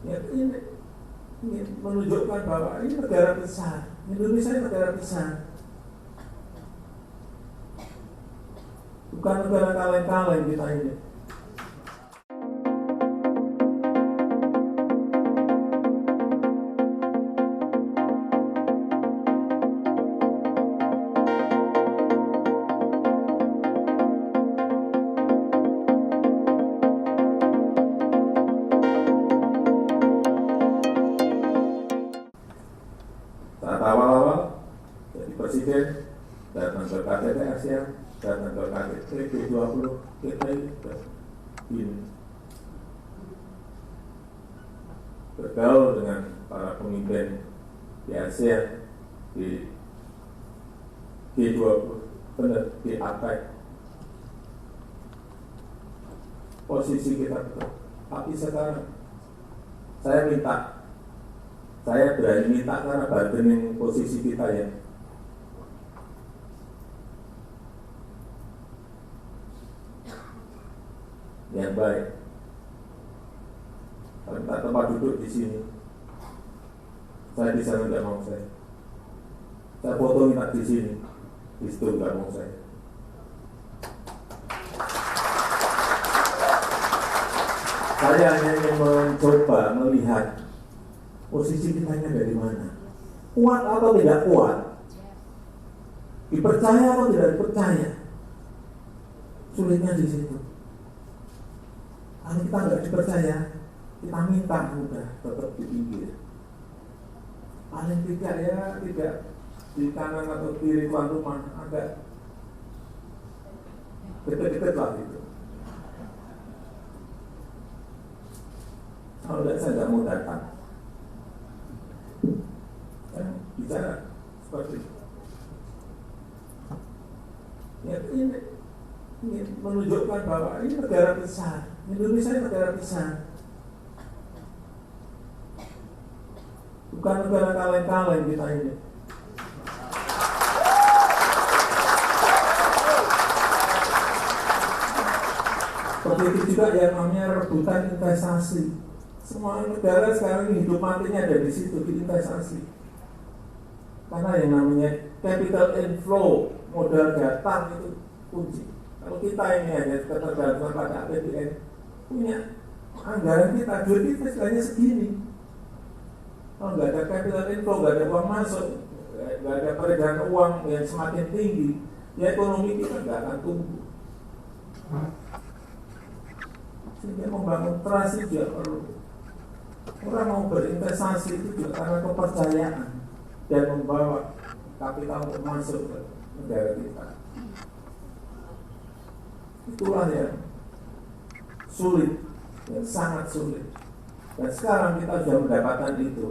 Ya, ini menunjukkan bahwa ini negara besar, Indonesia ini negara besar, bukan negara kaleng-kaleng kita ini. Saat awal-awal jadi presiden, datang ke KTT ASEAN, datang ke KTT G20, kita ini bergaul dengan para pemimpin di ASEAN, di G20, benar di APEC. Posisi kita betul. Tapi sekarang saya berani minta karena bargaining posisi kita ya. Yang baik. Kalau minta tempat duduk di sini, saya bisa nggak mau saya. Saya foto minta di sini, di situ nggak mau saya. Saya hanya ingin mencoba melihat posisi kita ini dari mana, kuat atau tidak kuat, dipercaya atau tidak dipercaya. Sulitnya di situ. Kalau kita nggak dipercaya, kita minta udah tetap di pinggir. Paling tidak ya tidak di kanan atau kiri tuan rumah, agak deket-deket lah gitu. Kalau tidak saya nggak mau datang. Bicara seperti itu. Ya, ini menunjukkan bahwa ini negara besar, Indonesia ini negara besar, bukan negara kaleng-kaleng kita ini. Seperti itu juga yang namanya rebutan investasi. Semua negara sekarang ini hidup matinya ada di situ, di investasi. Karena yang namanya capital inflow, modal datang itu kunci. Kalau kita ini hanya ketergantungan pada APBN, punya anggaran kita, duit kita istilahnya segini. Kalau nggak ada capital inflow, nggak ada uang masuk, nggak ada peredaran uang yang semakin tinggi, ya ekonomi kita nggak akan tumbuh. Sehingga membangun trust juga perlu. Orang mau berinvestasi itu juga karena kepercayaan dan membawa kapital untuk masuk ke negara kita. Itulah yang sulit, yang sangat sulit. Dan sekarang kita sudah mendapatkan itu.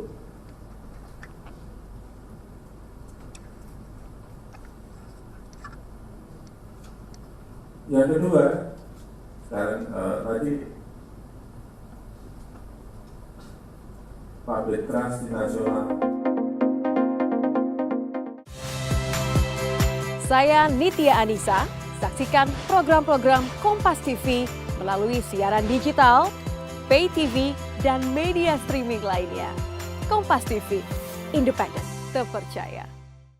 Yang kedua, sekarang tadi public trust nasional. Saya Nitya Anissa, saksikan program-program Kompas TV melalui siaran digital, pay TV, dan media streaming lainnya. Kompas TV, independen, terpercaya.